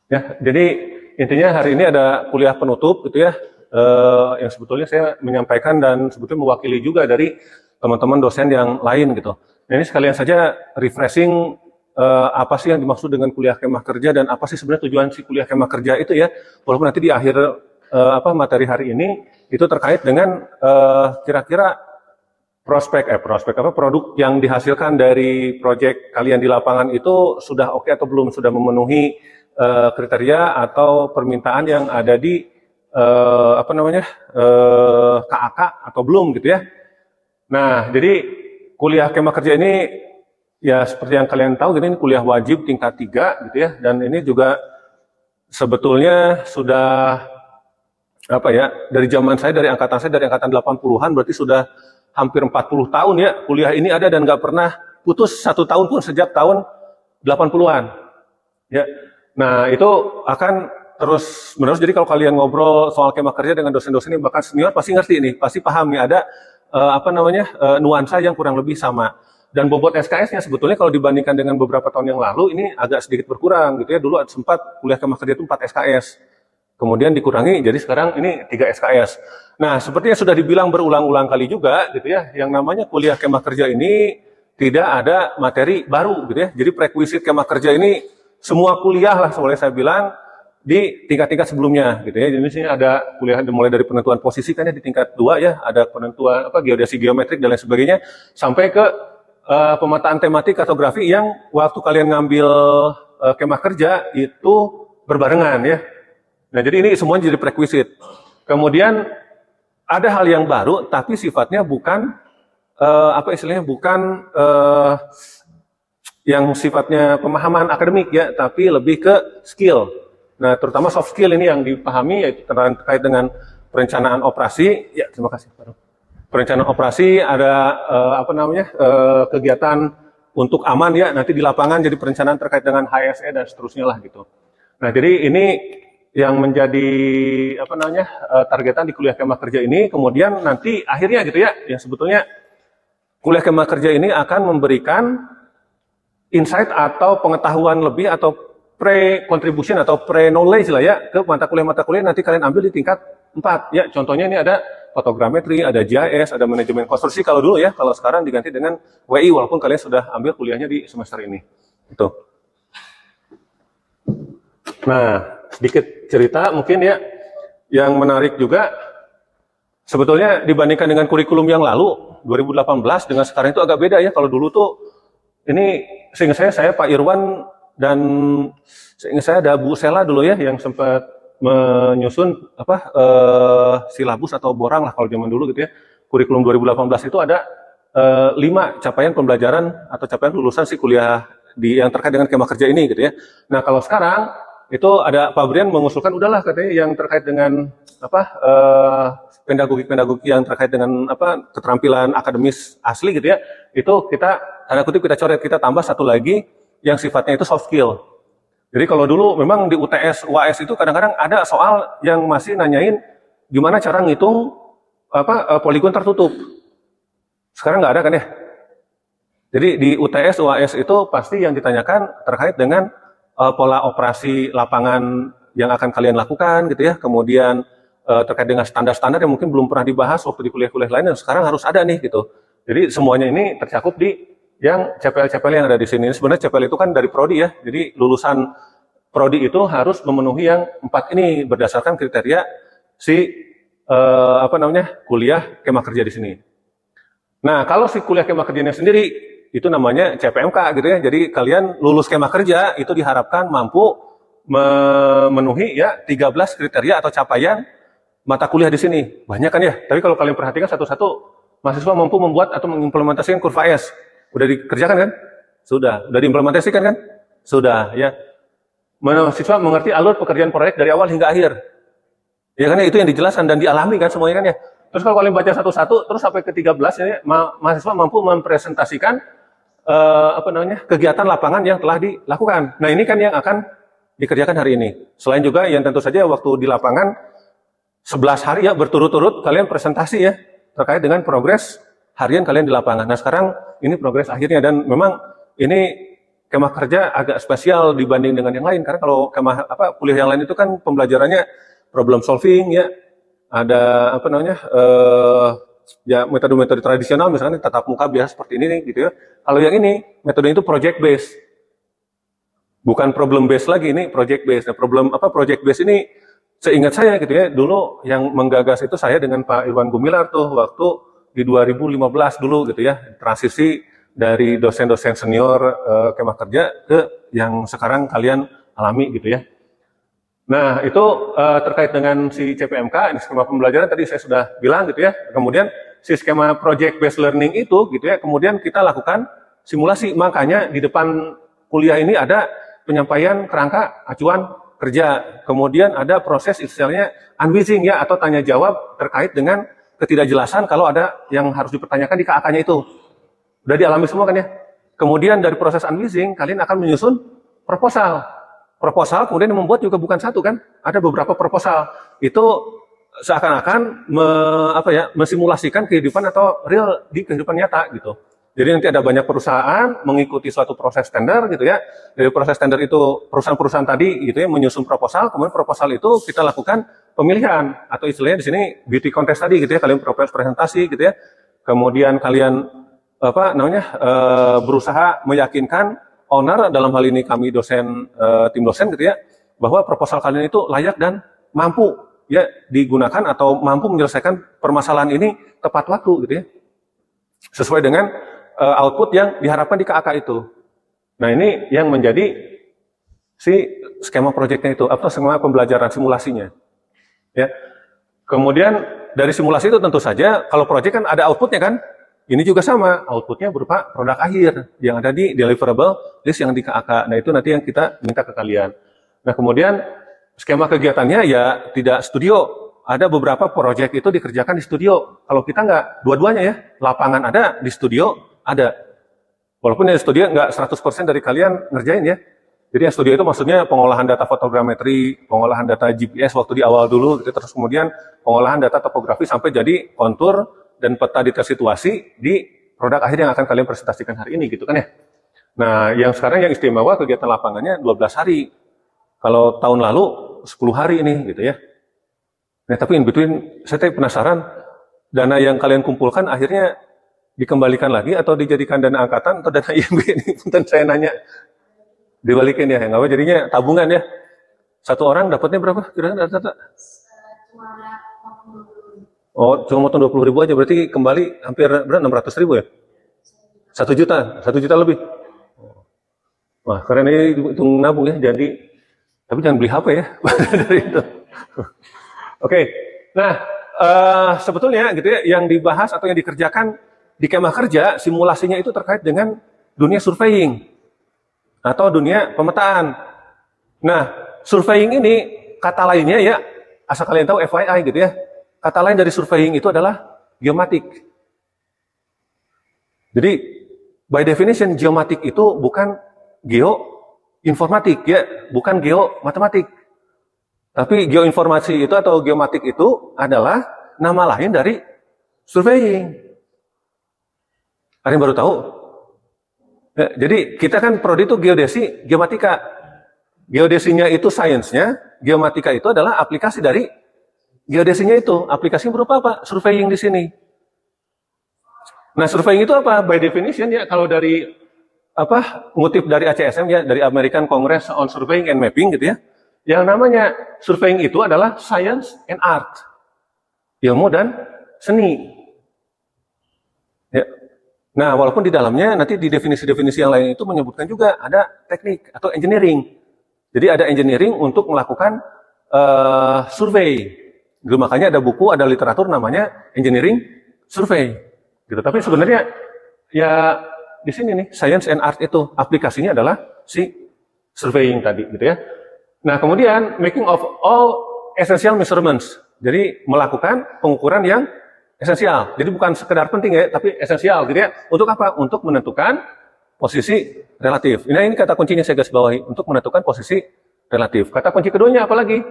Ya, jadi intinya hari ini ada kuliah penutup gitu ya, yang sebetulnya saya menyampaikan dan sebetulnya mewakili juga dari teman-teman dosen yang lain gitu. Nah, ini sekalian saja refreshing apa sih yang dimaksud dengan kuliah kemah kerja dan apa sih sebenarnya tujuan si kuliah kemah kerja itu ya. Walaupun nanti di akhir materi hari ini itu terkait dengan kira-kira prospek apa produk yang dihasilkan dari proyek kalian di lapangan itu sudah oke atau belum, sudah memenuhi kriteria atau permintaan yang ada di apa namanya KAK atau belum gitu ya. Nah, jadi kuliah kemah kerja ini ya seperti yang kalian tahu, ini kuliah wajib tingkat 3 gitu ya, dan ini juga sebetulnya sudah apa ya, dari zaman saya, dari angkatan saya, dari angkatan 80-an, berarti sudah hampir 40 tahun ya kuliah ini ada dan nggak pernah putus 1 tahun pun sejak tahun 80-an. Ya. Nah, itu akan terus menerus. Jadi kalau kalian ngobrol soal kemah kerja dengan dosen-dosen yang bahkan senior pasti ngerti nih, pasti paham nih ada apa namanya nuansa yang kurang lebih sama. Dan bobot SKS-nya sebetulnya kalau dibandingkan dengan beberapa tahun yang lalu ini agak sedikit berkurang gitu ya. Dulu sempat kuliah kemah kerja itu 4 SKS. Kemudian dikurangi jadi sekarang ini 3 SKS. Nah, seperti yang sudah dibilang berulang-ulang kali juga gitu ya, yang namanya kuliah kemah kerja ini tidak ada materi baru gitu ya. Jadi prekuisit kemah kerja ini semua kuliah lah boleh saya bilang di tingkat-tingkat sebelumnya gitu ya. Jadi di sini ada kuliah mulai dari penentuan posisi kan ya di tingkat 2 ya, ada penentuan apa geodesi geometrik dan lain sebagainya sampai ke pemetaan tematik kartografi yang waktu kalian ngambil kemah kerja itu berbarengan ya. Nah, jadi ini semuanya jadi prerequisite. Kemudian ada hal yang baru tapi sifatnya bukan apa istilahnya bukan yang sifatnya pemahaman akademik ya, tapi lebih ke skill. Nah, terutama soft skill ini yang dipahami yaitu terkait dengan perencanaan operasi. Ya, terima kasih. Perencanaan operasi ada apa namanya kegiatan untuk aman ya, nanti di lapangan jadi perencanaan terkait dengan HSE dan seterusnya lah gitu. Nah, jadi ini yang menjadi apa namanya targetan di kuliah kemah kerja ini. Kemudian nanti akhirnya gitu ya, yang sebetulnya kuliah kemah kerja ini akan memberikan insight atau pengetahuan lebih atau pre-contribution atau pre-knowledge lah ya ke mata kuliah nanti kalian ambil di tingkat 4 ya. Contohnya ini ada fotogrametri, ada GIS, ada manajemen konstruksi kalau dulu ya, kalau sekarang diganti dengan WI walaupun kalian sudah ambil kuliahnya di semester ini. Itu. Nah, sedikit cerita mungkin ya, yang menarik juga sebetulnya dibandingkan dengan kurikulum yang lalu 2018 dengan sekarang itu agak beda ya. Kalau dulu tuh ini seingat saya Pak Irwan dan seingat saya ada Bu Sela dulu ya yang sempat menyusun apa silabus atau borang lah kalau zaman dulu gitu ya. Kurikulum 2018 itu ada 5 capaian pembelajaran atau capaian lulusan si kuliah di yang terkait dengan kemah kerja ini gitu ya. Nah, kalau sekarang itu ada Pak Brian mengusulkan udahlah katanya yang terkait dengan apa pedagogik yang terkait dengan apa keterampilan akademis asli gitu ya. Itu kita tanda kutip kita coret, kita tambah satu lagi yang sifatnya itu soft skill. Jadi kalau dulu memang di UTS, UAS itu kadang-kadang ada soal yang masih nanyain gimana cara ngitung apa poligon tertutup. Sekarang nggak ada kan ya. Jadi di UTS, UAS itu pasti yang ditanyakan terkait dengan pola operasi lapangan yang akan kalian lakukan gitu ya. Kemudian terkait dengan standar-standar yang mungkin belum pernah dibahas waktu di kuliah-kuliah lain yang sekarang harus ada nih gitu. Jadi semuanya ini tercakup di yang CPL-CPL yang ada di sini. Sebenarnya CPL itu kan dari prodi ya. Jadi lulusan prodi itu harus memenuhi yang 4 ini berdasarkan kriteria si apa namanya kuliah kemah kerja di sini. Nah, kalau si kuliah kemah kerjanya sendiri itu namanya CPMK gitu ya. Jadi kalian lulus kemah kerja itu diharapkan mampu memenuhi ya 13 kriteria atau capaian mata kuliah di sini. Banyak kan ya. Tapi kalau kalian perhatikan satu-satu, mahasiswa mampu membuat atau mengimplementasikan kurva S. Udah dikerjakan kan? Sudah. Udah diimplementasikan kan? Sudah, ya. Mahasiswa mengerti alur pekerjaan proyek dari awal hingga akhir. Ya kan ya, itu yang dijelaskan dan dialami kan semuanya kan ya. Terus kalau kalian baca satu-satu, terus sampai ke 13 ya, mahasiswa mampu mempresentasikan apa namanya kegiatan lapangan yang telah dilakukan. Nah, ini kan yang akan dikerjakan hari ini. Selain juga yang tentu saja waktu di lapangan 11 hari ya berturut-turut kalian presentasi ya terkait dengan progres harian kalian di lapangan. Nah, sekarang ini progres akhirnya dan memang ini kemah kerja agak spesial dibanding dengan yang lain, karena kalau kemah kuliah yang lain itu kan pembelajarannya problem solving ya, ada apa namanya ya metode-metode tradisional misalnya tatap muka biasa seperti ini nih gitu ya. Kalau yang ini metodenya itu project based, bukan problem based lagi, ini project based. Nah, project based ini seingat saya gitu ya, dulu yang menggagas itu saya dengan Pak Irwan Gumilar tuh waktu di 2015 dulu gitu ya, transisi dari dosen-dosen senior kemah kerja ke yang sekarang kalian alami gitu ya. Nah, itu terkait dengan si CPMK, ini skema pembelajaran tadi saya sudah bilang gitu ya. Kemudian si skema project based learning itu gitu ya, kemudian kita lakukan simulasi. Makanya di depan kuliah ini ada penyampaian kerangka acuan kerja. Kemudian ada proses istilahnya unwitting ya, atau tanya jawab terkait dengan ketidakjelasan kalau ada yang harus dipertanyakan di KAK-nya itu. Udah dialami semua kan ya. Kemudian dari proses unwitting kalian akan menyusun proposal. Proposal kemudian yang membuat juga bukan satu kan, ada beberapa proposal. Itu seakan-akan mensimulasikan kehidupan atau real di kehidupan nyata gitu. Jadi nanti ada banyak perusahaan mengikuti suatu proses tender gitu ya. Dari proses tender itu perusahaan-perusahaan tadi gitu ya menyusun proposal, kemudian proposal itu kita lakukan pemilihan atau istilahnya di sini beauty contest tadi gitu ya, kalian presentasi gitu ya. Kemudian kalian berusaha meyakinkan owner, dalam hal ini kami dosen, tim dosen gitu ya, bahwa proposal kalian itu layak dan mampu ya digunakan atau mampu menyelesaikan permasalahan ini tepat waktu gitu ya, sesuai dengan output yang diharapkan di KAK itu. Nah ini yang menjadi si skema proyeknya itu, atau skema pembelajaran simulasinya ya. Kemudian dari simulasi itu tentu saja kalau proyek kan ada outputnya kan. Ini juga sama, outputnya berupa produk akhir yang ada di deliverable list yang di KAK. Nah itu nanti yang kita minta ke kalian. Nah kemudian skema kegiatannya ya tidak studio. Ada beberapa proyek itu dikerjakan di studio. Kalau kita nggak, dua-duanya ya, lapangan ada, di studio ada. Walaupun di studio nggak 100% dari kalian ngerjain ya. Jadi yang studio itu maksudnya pengolahan data fotogrametri, pengolahan data GPS waktu di awal dulu, gitu. Terus kemudian pengolahan data topografi sampai jadi kontur dan peta detail situasi di produk akhir yang akan kalian presentasikan hari ini gitu kan ya. Nah yang sekarang yang istimewa kegiatan lapangannya 12 hari. Kalau tahun lalu 10 hari ini gitu ya. Nah tapi in between saya penasaran, dana yang kalian kumpulkan akhirnya dikembalikan lagi atau dijadikan dana angkatan atau dana IMB ini? Punten saya nanya. Dibalikin ya, nggak apa jadinya tabungan ya. Satu orang dapatnya berapa kira-kira data? Oh, cuma motong 20.000 aja, berarti kembali hampir berapa? 600.000 ya? 1 juta, 1 juta lebih. Wah, keren ini hitung nabung ya, jadi. Tapi jangan beli HP ya, dari itu. Oke, nah sebetulnya gitu ya, yang dibahas atau yang dikerjakan di kemah kerja, simulasinya itu terkait dengan dunia surveying atau dunia pemetaan. Nah, surveying ini kata lainnya ya, asal kalian tahu FYI gitu ya. Kata lain dari surveying itu adalah geomatik. Jadi, by definition, geomatik itu bukan geoinformatik, ya, bukan geomatematik. Tapi geoinformasi itu atau geomatik itu adalah nama lain dari surveying. Ada yang baru tahu? Ya, jadi, kita kan prodi itu geodesi, geomatika. Geodesinya itu sainsnya, geomatika itu adalah aplikasi dari geodesinya itu. Aplikasinya berupa apa? Surveying di sini. Nah, surveying itu apa? By definition ya, kalau dari ngutip dari ACSM ya, dari American Congress on Surveying and Mapping gitu ya. Yang namanya surveying itu adalah science and art. Ilmu dan seni. Ya. Nah, walaupun di dalamnya nanti di definisi-definisi yang lain itu menyebutkan juga ada teknik atau engineering. Jadi ada engineering untuk melakukan survei. Gitu, makanya ada buku, ada literatur namanya engineering survey. Gitu. Tapi sebenarnya ya di sini nih science and art itu aplikasinya adalah si surveying tadi gitu ya. Nah, kemudian making of all essential measurements. Jadi melakukan pengukuran yang esensial. Jadi bukan sekedar penting ya, tapi esensial gitu ya. Untuk apa? Untuk menentukan posisi relatif. Nah, ini kata kuncinya saya garis bawahi, untuk menentukan posisi relatif. Kata kunci keduanya apa lagi?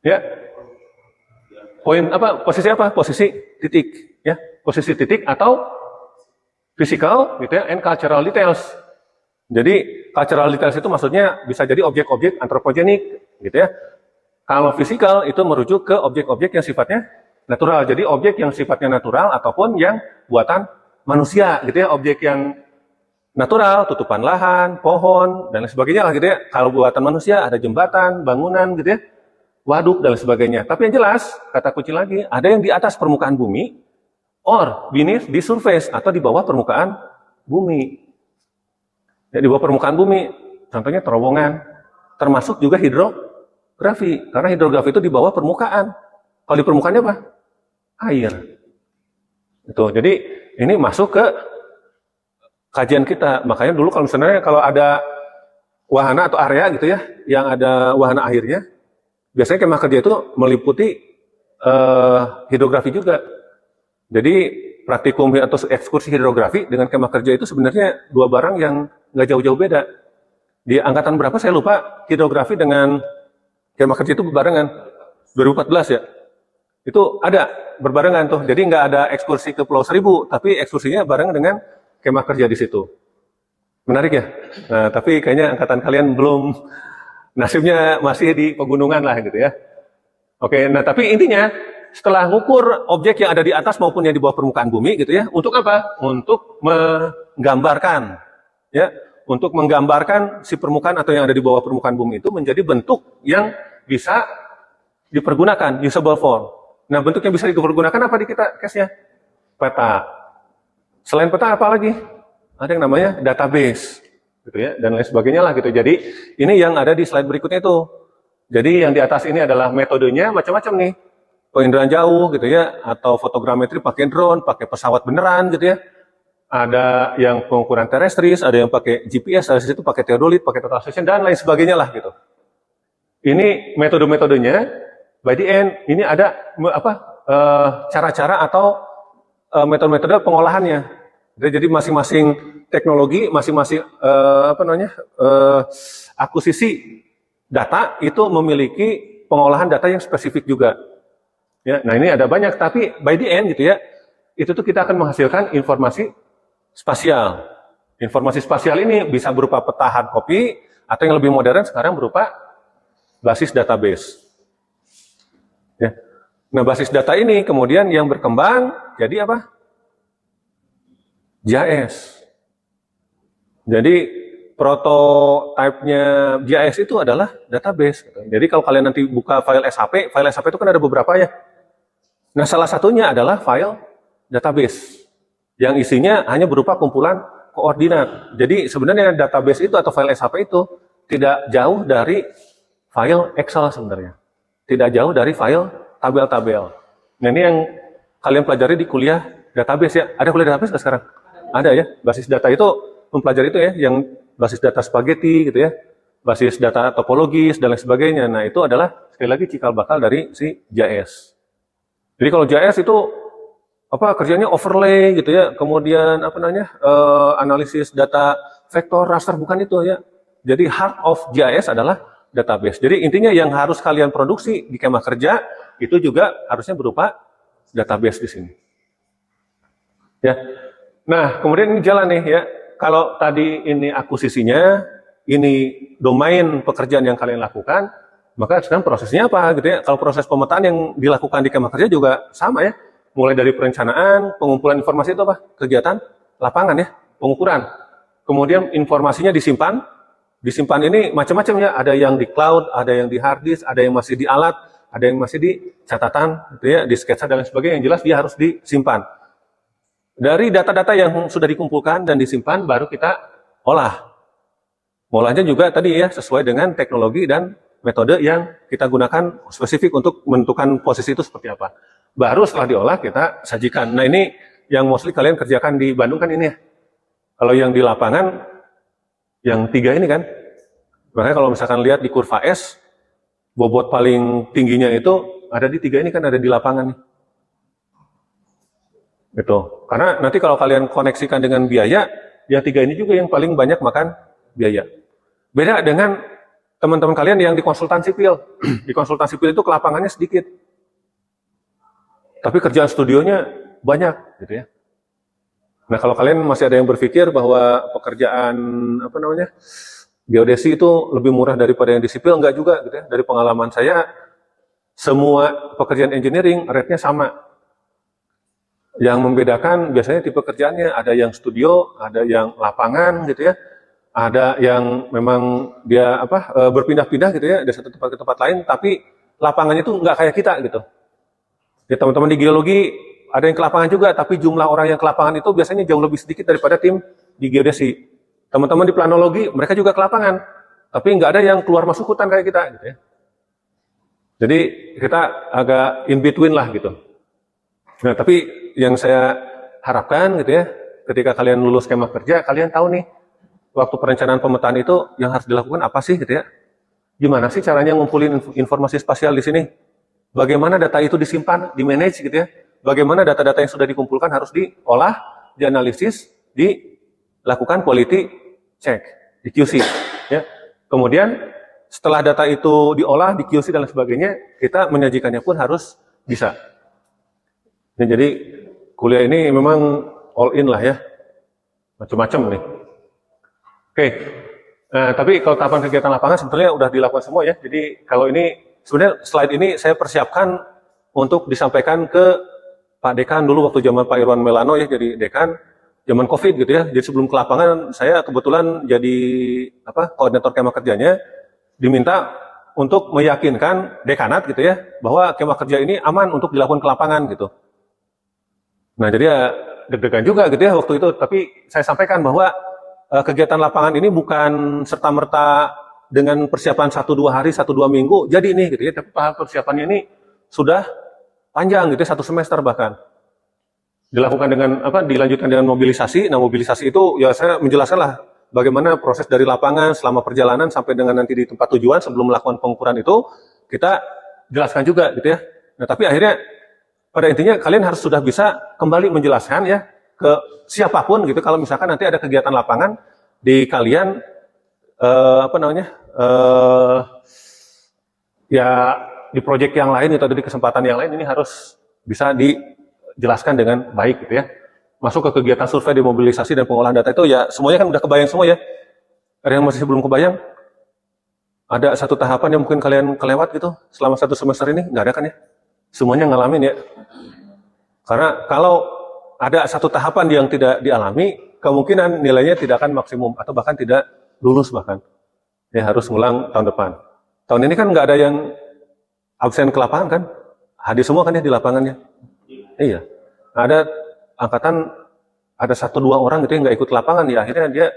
Ya. Poin apa? Posisi apa? Posisi titik, ya. Posisi titik atau physical gitu ya, and cultural details. Jadi cultural details itu maksudnya bisa jadi objek-objek antropogenik gitu ya. Kalau fisikal itu merujuk ke objek-objek yang sifatnya natural. Jadi objek yang sifatnya natural ataupun yang buatan manusia gitu ya. Objek yang natural, tutupan lahan, pohon, dan lain sebagainya lah gitu ya. Kalau buatan manusia ada jembatan, bangunan gitu ya, waduk dan lain sebagainya. Tapi yang jelas, kata kunci lagi, ada yang di atas permukaan bumi, or beneath the surface, atau di bawah permukaan bumi. Ya, di bawah permukaan bumi, contohnya terowongan, termasuk juga hidrografi. Karena hidrografi itu di bawah permukaan. Kalau di permukaannya apa? Air. Itu. Jadi ini masuk ke kajian kita. Makanya dulu kalau misalnya kalau ada wahana atau area gitu ya, yang ada wahana airnya, biasanya kemah kerja itu meliputi hidrografi juga. Jadi praktikum atau ekskursi hidrografi dengan kemah kerja itu sebenarnya dua barang yang nggak jauh-jauh beda. Di angkatan berapa saya lupa, hidrografi dengan kemah kerja itu berbarengan. 2014 ya. Itu ada berbarengan tuh. Jadi nggak ada ekskursi ke Pulau Seribu, tapi ekskursinya bareng dengan kemah kerja di situ. Menarik ya? Nah, tapi kayaknya angkatan kalian belum, nasibnya masih di pegunungan lah gitu ya. Oke, nah tapi intinya setelah ngukur objek yang ada di atas maupun yang di bawah permukaan bumi gitu ya, untuk apa? Untuk menggambarkan ya, untuk menggambarkan si permukaan atau yang ada di bawah permukaan bumi itu menjadi bentuk yang bisa dipergunakan, usable form. Nah, bentuk yang bisa dipergunakan apa di kita case-nya? Peta. Selain peta apa lagi? Ada yang namanya database gitu ya, dan lain sebagainya lah gitu. Jadi ini yang ada di slide berikutnya itu. Jadi yang di atas ini adalah metodenya macam-macam nih. Penginderaan jauh gitu ya, atau fotogrametri pakai drone, pakai pesawat beneran gitu ya. Ada yang pengukuran terestris, ada yang pakai GPS, ada situ pakai teodolit, pakai total session dan lain sebagainya lah gitu. Ini metode-metodenya. By the end, ini ada cara-cara atau metode-metode pengolahannya. Jadi masing-masing teknologi, masing-masing akuisisi data itu memiliki pengolahan data yang spesifik juga. Ya, nah ini ada banyak, tapi by the end gitu ya, itu tuh kita akan menghasilkan informasi spasial. Informasi spasial ini bisa berupa peta hard copy, atau yang lebih modern sekarang berupa basis database. Ya. Nah basis data ini kemudian yang berkembang jadi apa? GIS. Jadi prototipenya GIS itu adalah database. Jadi kalau kalian nanti buka file SAP itu kan ada beberapa ya. Nah, salah satunya adalah file database yang isinya hanya berupa kumpulan koordinat. Jadi sebenarnya database itu atau file SAP itu tidak jauh dari file Excel sebenarnya. Tidak jauh dari file tabel-tabel. Nah, ini yang kalian pelajari di kuliah database ya. Ada kuliah database nggak sekarang? Ada ya. Basis data itu mempelajari itu ya, yang basis data spaghetti gitu ya. Basis data topologis dan lain sebagainya. Nah, itu adalah sekali lagi cikal bakal dari si GIS. Jadi kalau GIS itu kerjanya overlay gitu ya, kemudian analisis data vektor raster, bukan itu ya. Jadi heart of GIS adalah database. Jadi intinya yang harus kalian produksi di kemah kerja itu juga harusnya berupa database di sini. Ya. Nah, kemudian ini jalan nih ya. Kalau tadi ini akuisisinya, ini domain pekerjaan yang kalian lakukan, maka sekarang prosesnya apa gitu ya. Kalau proses pemetaan yang dilakukan di kemah kerja juga sama ya. Mulai dari perencanaan, pengumpulan informasi itu apa? Kegiatan lapangan ya, pengukuran. Kemudian informasinya disimpan. Disimpan ini macam-macam ya. Ada yang di cloud, ada yang di hard disk, ada yang masih di alat, ada yang masih di catatan gitu ya, di sketsa dan lain sebagainya. Yang jelas dia harus disimpan. Dari data-data yang sudah dikumpulkan dan disimpan baru kita olah. Olahnya juga tadi ya sesuai dengan teknologi dan metode yang kita gunakan spesifik untuk menentukan posisi itu seperti apa. Baru setelah diolah kita sajikan. Nah ini yang mostly kalian kerjakan di Bandung kan ini ya. Kalau yang di lapangan, yang 3 ini kan. Makanya kalau misalkan lihat di kurva S, bobot paling tingginya itu ada di 3 ini kan, ada di lapangan nih. Gitu. Karena nanti kalau kalian koneksikan dengan biaya, yang 3 ini juga yang paling banyak makan biaya. Beda dengan teman-teman kalian yang di konsultan sipil. Di konsultan sipil itu kelapangannya sedikit. Tapi kerjaan studionya banyak gitu ya. Nah, kalau kalian masih ada yang berpikir bahwa pekerjaan apa namanya geodesi itu lebih murah daripada yang di sipil, enggak juga gitu ya. Dari pengalaman saya, semua pekerjaan engineering rate-nya sama. Yang membedakan biasanya tipe kerjaannya, ada yang studio, ada yang lapangan gitu ya, ada yang memang dia berpindah-pindah gitu ya dari satu tempat ke tempat lain, tapi lapangannya itu nggak kayak kita gitu. Ya teman-teman di geologi ada yang ke lapangan juga, tapi jumlah orang yang ke lapangan itu biasanya jauh lebih sedikit daripada tim di geodesi. Teman-teman di planologi mereka juga ke lapangan, tapi nggak ada yang keluar masuk hutan kayak kita gitu ya. Jadi kita agak in between lah gitu. Nah, tapi yang saya harapkan gitu ya, ketika kalian lulus skema kerja, kalian tahu nih, waktu perencanaan pemetaan itu yang harus dilakukan apa sih gitu ya. Gimana sih caranya ngumpulin informasi spasial di sini? Bagaimana data itu disimpan, di-manage gitu ya. Bagaimana data-data yang sudah dikumpulkan harus diolah, dianalisis, dilakukan quality check, di QC. Ya. Kemudian setelah data itu diolah, di QC dan lain sebagainya, kita menyajikannya pun harus bisa. Ya, jadi kuliah ini memang all in lah ya, macam-macam nih. Oke, nah, tapi kalau tahapan kegiatan lapangan sebetulnya udah dilakukan semua ya. Jadi kalau ini sebenarnya slide ini saya persiapkan untuk disampaikan ke Pak Dekan dulu waktu zaman Pak Irwan Melano ya jadi dekan, zaman COVID gitu ya. Jadi sebelum ke lapangan saya kebetulan jadi koordinator kema kerjanya, diminta untuk meyakinkan dekanat gitu ya bahwa kema kerja ini aman untuk dilakukan ke lapangan gitu. Nah, jadi ya deg-degan juga gitu ya waktu itu, tapi saya sampaikan bahwa kegiatan lapangan ini bukan serta-merta dengan persiapan 1-2 hari, 1-2 minggu, jadi ini gitu ya, tapi persiapannya ini sudah panjang gitu ya, 1 semester bahkan. Dilakukan dengan dilanjutkan dengan mobilisasi. Nah, mobilisasi itu ya saya menjelaskan lah bagaimana proses dari lapangan selama perjalanan sampai dengan nanti di tempat tujuan sebelum melakukan pengukuran itu, kita jelaskan juga gitu ya. Nah, tapi akhirnya pada intinya kalian harus sudah bisa kembali menjelaskan ya ke siapapun gitu kalau misalkan nanti ada kegiatan lapangan di kalian ya di proyek yang lain atau di kesempatan yang lain, ini harus bisa dijelaskan dengan baik gitu ya. Masuk ke kegiatan survei, demobilisasi dan pengolahan data itu ya semuanya kan udah kebayang semua ya. Ada yang masih belum kebayang? Ada satu tahapan yang mungkin kalian kelewat gitu selama 1 semester ini? Nggak ada kan ya? Semuanya ngalamin ya. Karena kalau ada satu tahapan yang tidak dialami, kemungkinan nilainya tidak akan maksimum atau bahkan tidak lulus bahkan. Ya harus ngulang tahun depan. Tahun ini kan nggak ada yang absen ke lapangan kan? Hadir semua kan ya di lapangannya. Iya. Ada angkatan ada 1-2 orang gitu yang nggak ikut ke lapangan, ya akhirnya dia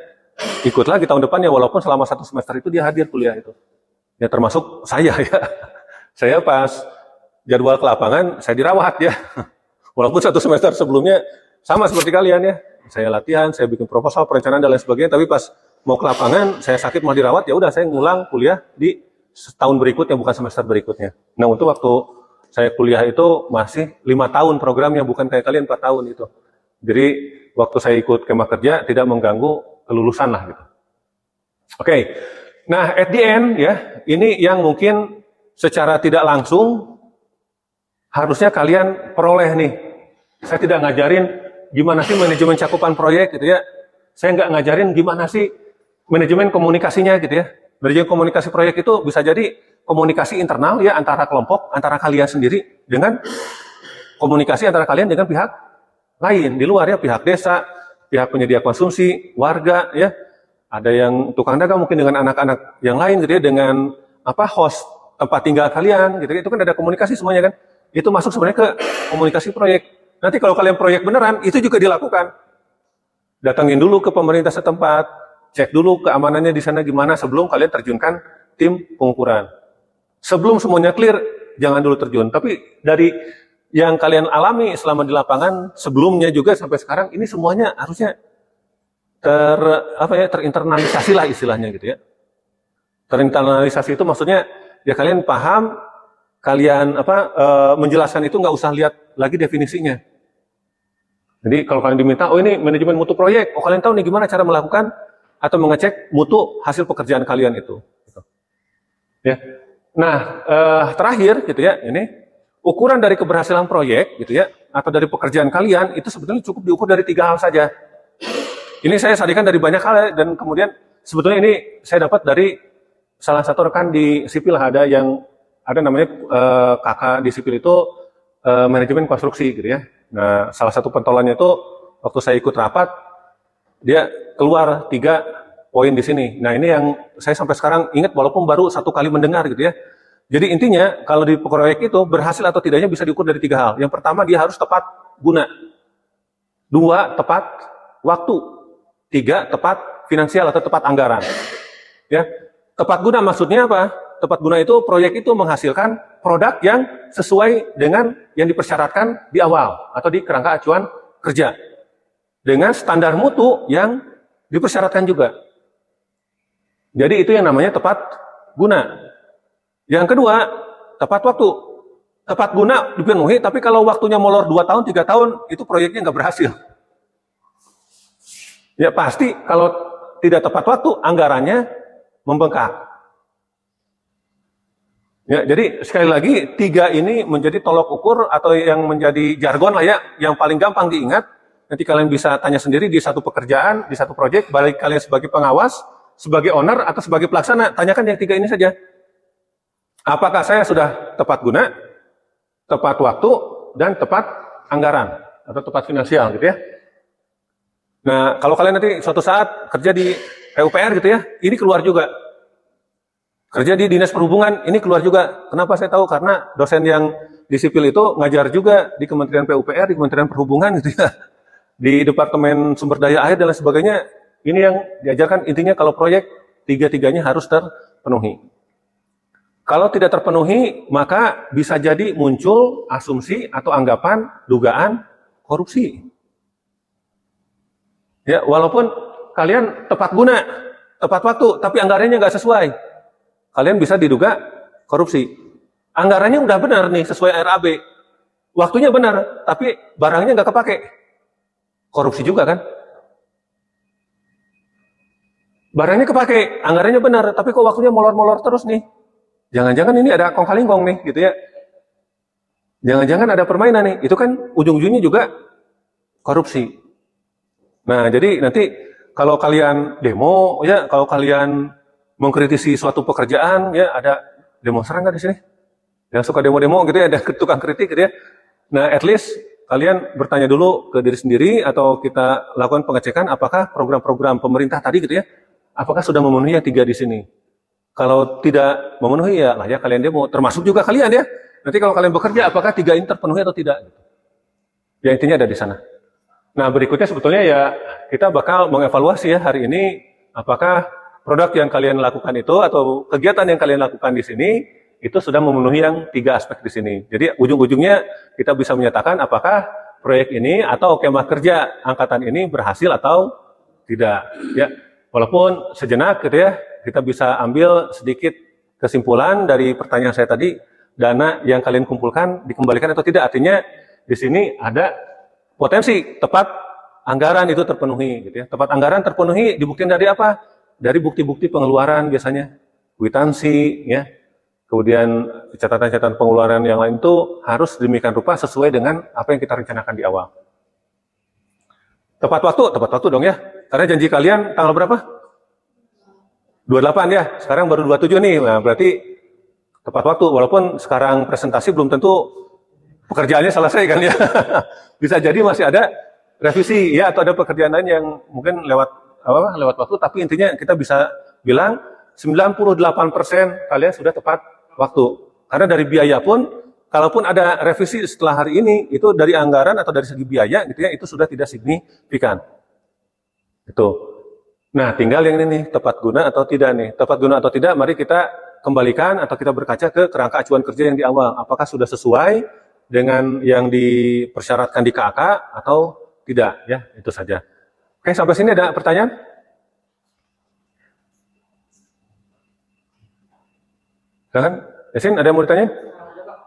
ikut lagi tahun depannya walaupun selama 1 semester itu dia hadir kuliah itu. Ya termasuk saya ya. Saya pas jadwal ke lapangan, saya dirawat ya. Walaupun 1 semester sebelumnya sama seperti kalian ya. Saya latihan, saya bikin proposal, perencanaan dan lain sebagainya. Tapi pas mau ke lapangan, saya sakit mau dirawat, ya udah saya ngulang kuliah di tahun berikutnya, bukan semester berikutnya. Nah untuk waktu saya kuliah itu masih 5 tahun programnya, bukan kayak kalian 4 tahun itu. Jadi waktu saya ikut kema kerja tidak mengganggu kelulusan lah gitu. Oke, nah at the end ya, ini yang mungkin secara tidak langsung harusnya kalian peroleh nih. Saya tidak ngajarin gimana sih manajemen cakupan proyek gitu ya. Saya nggak ngajarin gimana sih manajemen komunikasinya gitu ya. Manajemen komunikasi proyek itu bisa jadi komunikasi internal ya antara kelompok, antara kalian sendiri dengan komunikasi antara kalian dengan pihak lain di luar ya, pihak desa, pihak penyedia konsumsi, warga ya. Ada yang tukang dagang mungkin dengan anak-anak yang lain gitu ya, dengan host tempat tinggal kalian gitu. Itu kan ada komunikasi semuanya kan. Itu masuk sebenarnya ke komunikasi proyek. Nanti kalau kalian proyek beneran, itu juga dilakukan. Datangin dulu ke pemerintah setempat, cek dulu keamanannya di sana gimana sebelum kalian terjunkan tim pengukuran. Sebelum semuanya clear, jangan dulu terjun. Tapi dari yang kalian alami selama di lapangan, sebelumnya juga sampai sekarang, ini semuanya harusnya terinternalisasi lah istilahnya gitu ya. Terinternalisasi itu maksudnya ya kalian paham, kalian menjelaskan itu nggak usah lihat lagi definisinya. Jadi kalau kalian diminta, oh ini manajemen mutu proyek, oh kalian tahu nih gimana cara melakukan atau mengecek mutu hasil pekerjaan kalian itu. Gitu. Ya. Nah terakhir gitu ya, ini ukuran dari keberhasilan proyek gitu ya. atau dari pekerjaan kalian itu sebetulnya cukup diukur dari 3 hal saja. Ini saya sajikan dari banyak hal ya, dan kemudian sebetulnya ini saya dapat dari salah satu rekan di sipil, ada namanya kakak di sipil itu manajemen konstruksi gitu ya. Nah, salah satu pentolannya itu waktu saya ikut rapat, dia keluar 3 poin di sini. Nah, ini yang saya sampai sekarang ingat walaupun baru 1 kali mendengar gitu ya. Jadi intinya kalau di proyek itu berhasil atau tidaknya bisa diukur dari 3 hal. Yang pertama, dia harus tepat guna. 2, tepat waktu. 3, tepat finansial atau tepat anggaran. Ya, tepat guna maksudnya apa? Tepat guna itu proyek itu menghasilkan produk yang sesuai dengan yang dipersyaratkan di awal atau di kerangka acuan kerja dengan standar mutu yang dipersyaratkan juga. Jadi itu yang namanya tepat guna. Yang kedua, tepat waktu. Tepat guna dipenuhi, tapi kalau waktunya molor 2 tahun, 3 tahun, itu proyeknya nggak berhasil. Ya pasti kalau tidak tepat waktu, anggarannya membengkak. Ya, jadi sekali lagi 3 ini menjadi tolok ukur atau yang menjadi jargon lah ya, yang paling gampang diingat. Nanti kalian bisa tanya sendiri di satu pekerjaan, di satu proyek, balik kalian sebagai pengawas, sebagai owner, atau sebagai pelaksana, tanyakan yang 3 ini saja. Apakah saya sudah tepat guna, tepat waktu, dan tepat anggaran, atau tepat finansial gitu ya. Nah, kalau kalian nanti suatu saat kerja di PUPR gitu ya, ini keluar juga. Kerja di Dinas Perhubungan, ini keluar juga. Kenapa saya tahu? Karena dosen yang di sipil itu ngajar juga di Kementerian PUPR, di Kementerian Perhubungan gitu ya. Di Departemen Sumber Daya Air dan lain sebagainya. Ini yang diajarkan intinya kalau proyek, 3-3-nya harus terpenuhi. Kalau tidak terpenuhi, maka bisa jadi muncul asumsi atau anggapan, dugaan korupsi. Ya, walaupun kalian tepat guna, tepat waktu, tapi anggarannya nggak sesuai. Kalian bisa diduga korupsi. Anggarannya udah benar nih, sesuai RAB. Waktunya benar, tapi barangnya nggak kepake. Korupsi juga kan? Barangnya kepake, anggarannya benar, tapi kok waktunya molor-molor terus nih. Jangan-jangan ini ada kong kali kong nih, gitu ya. Jangan-jangan ada permainan nih. Itu kan ujung-ujungnya juga korupsi. Nah, jadi nanti kalau kalian demo, ya, kalau kalian mengkritisi suatu pekerjaan, ya, ada demonstran nggak di sini? Yang suka demo-demo gitu ya, ada tukang kritik gitu ya. Nah, at least kalian bertanya dulu ke diri sendiri atau kita lakukan pengecekan apakah program-program pemerintah tadi gitu ya, apakah sudah memenuhi yang 3 di sini. Kalau tidak memenuhi ya layak kalian demo, termasuk juga kalian ya. Nanti kalau kalian bekerja, apakah 3 ini terpenuhi atau tidak? Ya intinya ada di sana. Nah berikutnya sebetulnya ya kita bakal mengevaluasi ya hari ini apakah produk yang kalian lakukan itu atau kegiatan yang kalian lakukan di sini itu sudah memenuhi yang 3 aspek di sini. Jadi ujung-ujungnya kita bisa menyatakan apakah proyek ini atau kemah kerja angkatan ini berhasil atau tidak. Ya walaupun sejenak gitu ya kita bisa ambil sedikit kesimpulan dari pertanyaan saya tadi, dana yang kalian kumpulkan dikembalikan atau tidak. Artinya di sini ada potensi tepat anggaran itu terpenuhi, gitu ya. Tepat anggaran terpenuhi dibuktikan dari apa? Dari bukti-bukti pengeluaran biasanya, kwitansi, ya. Kemudian catatan-catatan pengeluaran yang lain itu harus demikian rupa sesuai dengan apa yang kita rencanakan di awal. Tepat waktu dong ya. Karena janji kalian tanggal berapa? 28 ya. Sekarang baru 27 nih. Nah, berarti tepat waktu. Walaupun sekarang presentasi belum tentu pekerjaannya selesai kan ya. Bisa jadi masih ada revisi ya atau ada pekerjaan lain yang mungkin lewat waktu, tapi intinya kita bisa bilang 98% kalian sudah tepat waktu. Karena dari biaya pun kalaupun ada revisi setelah hari ini itu dari anggaran atau dari segi biaya gitu ya itu sudah tidak signifikan. Itu. Nah, tinggal yang ini nih tepat guna atau tidak nih. Tepat guna atau tidak mari kita kembalikan atau kita berkaca ke kerangka acuan kerja yang di awal. Apakah sudah sesuai dengan yang dipersyaratkan di KAK atau tidak ya, itu saja. Oke, sampai sini ada pertanyaan? Silakan, Yasin, ada yang mau ditanya?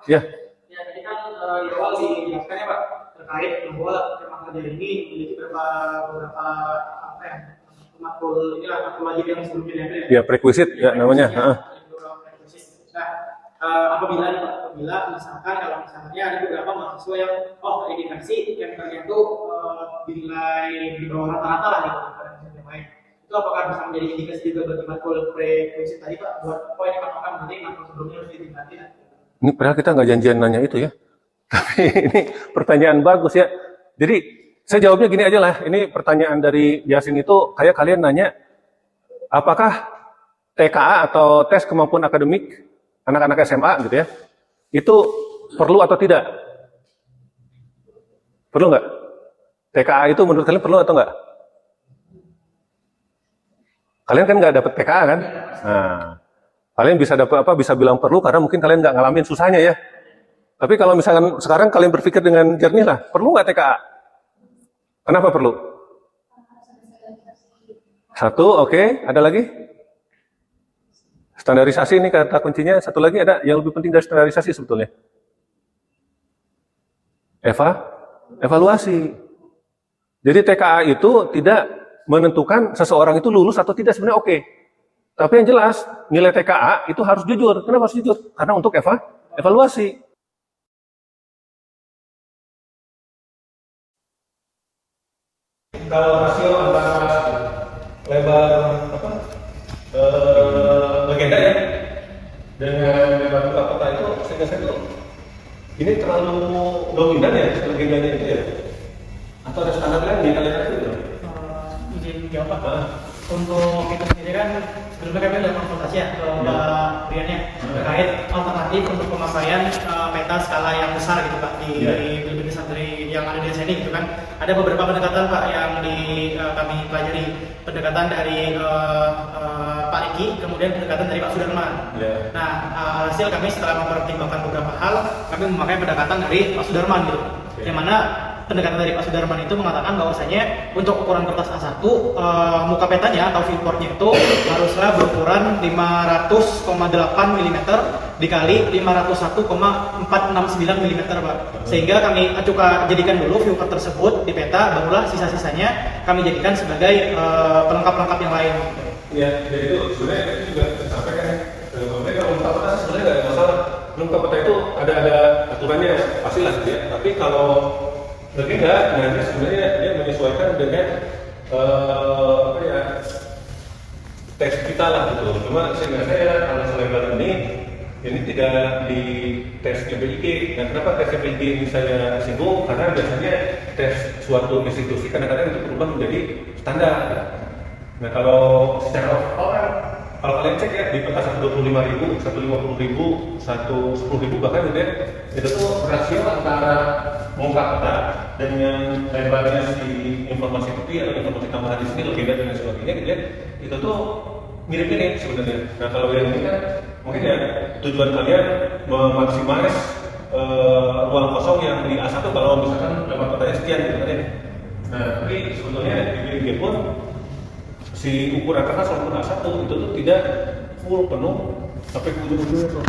Ya. Ya, tadi kan di awal dijelaskan ya Pak, terkait bahwa kemah kerja ini memiliki beberapa apa ya, makul wajib yang sebelumnya ya, prerequisite ya namanya. Nah, apabila misalkan kalau misalnya ada beberapa mahasiswa yang terindikasi chemicalnya itu dinilai di bawah rata-rata lah gitu daripada yang lain, itu apakah bisa menjadi indikasi juga bagi matkul frekuensi tadi Pak buat ini patokan berarti matkul sebelumnya harus ditingkatin? Ini padahal kita nggak janjian nanya itu ya. Tapi ini pertanyaan bagus ya. Jadi saya jawabnya gini aja lah. Ini pertanyaan dari Yasin itu kayak kalian nanya, apakah TKA atau tes kemampuan akademik anak-anak SMA gitu ya, itu perlu atau tidak? Perlu nggak? TKA itu menurut kalian perlu atau nggak? Kalian kan nggak dapat TKA kan? Nah, kalian bisa dapat apa? Bisa bilang perlu karena mungkin kalian nggak ngalamin susahnya ya. Tapi kalau misalkan sekarang kalian berpikir dengan jernih lah, perlu nggak TKA? Kenapa perlu? Satu, oke. Ada lagi? Standarisasi ini kata kuncinya. Satu lagi ada yang lebih penting dari standarisasi sebetulnya. Evaluasi. Jadi TKA itu tidak menentukan seseorang itu lulus atau tidak, sebenarnya oke. Tapi yang jelas, nilai TKA itu harus jujur. Kenapa harus jujur? Karena untuk evaluasi. Kalau rasio antara lebar legenda ya dengan lebar buka peta itu, sehingga saya itu ini terlalu dominan ya legendanya itu ya? Atau ada standar lain di kalian itu? Izin jawab Pak. Untuk kita sendiri kan sebelumnya kami sudah konsultasi ya ke Mbak Briannya terkait alternatif untuk pemakaian peta skala yang besar gitu Pak di lebih besar dari yang ada di sini gitu kan. Ada beberapa pendekatan Pak yang kami pelajari, pendekatan dari Pak Riki, kemudian pendekatan dari Pak Sudarman. Nah, hasil kami setelah mempertimbangkan beberapa hal, kami memakai pendekatan dari Pak Sudarman gitu. Yang mana pendekatan dari Pak Sudarman itu mengatakan bahwasanya untuk ukuran kertas A1 muka petanya atau viewportnya itu haruslah berukuran 500,8 mm dikali 501,469 mm Pak. Sehingga kami jadikan dulu viewport tersebut di peta, barulah sisa-sisanya kami jadikan sebagai pelengkap-pelengkap yang lain. Ya, jadi itu sebenarnya itu juga disampaikan ya. Kalau muka peta sebenarnya nggak ada masalah. Muka peta itu ada aturannya pastilah gitu ya. Tapi kalau legenda, nah ini sebenarnya dia menyesuaikan dengan teks kita lah gitu. Cuma sehingga saya kalau selebar ini tidak di tes KPIG. Dan kenapa tes KPIG ini saya singgung? Karena biasanya tes suatu institusi kadang-kadang itu berubah menjadi standar. Nah kalau secara overall kalau kalian cek ya di peta 125.000, 150.000, 110.000 bahkan gitu ya, itu tuh rasio antara muka peta dengan lebarnya si informasi putih atau informasi tambahan di sini legenda dan sebagainya gitu ya, itu tuh mirip-mirip sebenarnya. Nah kalau yang ini kan mungkin ya tujuan kalian memaksimais ruang kosong yang di A1 kalau misalkan lebar petanya sekian gitu kan ya. Nah tapi sebetulnya di BMG pun si ukuran kertas walaupun A1 itu tuh tidak full penuh sampai ke ujung-ujungnya tuh.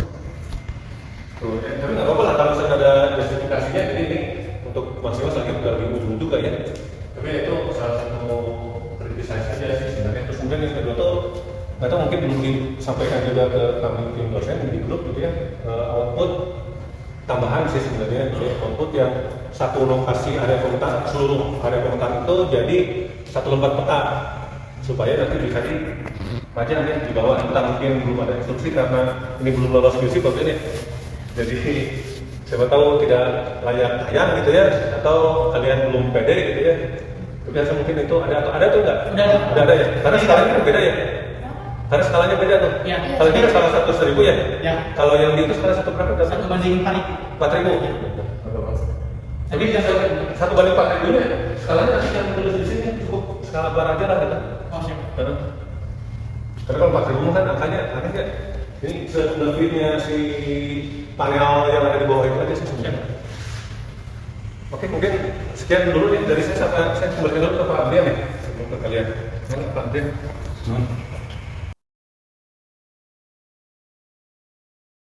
Tapi nggak apa-apa lah kalau misalnya ada justifikasinya, jadi ini untuk mas-mas lagi udah di ujung juga ya. Tapi itu salah satu kritisasi saja sih sebenarnya. Terus kemudian yang kedua tuh nggak tahu mungkin belum disampaikan juga ke kami tim dosen di grup gitu ya, output tambahan sih sebenarnya. Jadi output yang satu lokasi area pemetaan, seluruh area pemetaan itu jadi satu lembar peta supaya nanti bisa dipajang ya di bawah. Kita mungkin belum ada instruksi karena ini belum lolos QC Bapak ini. Jadi siapa tahu tidak layak tayang gitu ya, atau kalian belum pede gitu ya. Biasa mungkin itu ada tuh enggak? Udah ada ya. Karena skalanya berbeda ya. Karena skalanya beda tuh. Ya. Kalau ini skala 100.000 ya. Ya. Kalau yang di itu skala 1 berapa? 1/4.000. 4.000. Jadi yang 1/4.000 nya skalanya nanti yang tulis di sini cukup skala bar aja lah gitu. Oh siap. Karena kalau 4.000 kan angkanya ini selebihnya si panel yang ada di bawah itu aja sih sebenarnya. Oke, mungkin sekian dulu nih dari saya kembalikan dulu ke Pak Adrian ya sebelum ke kalian. Pak Adrian.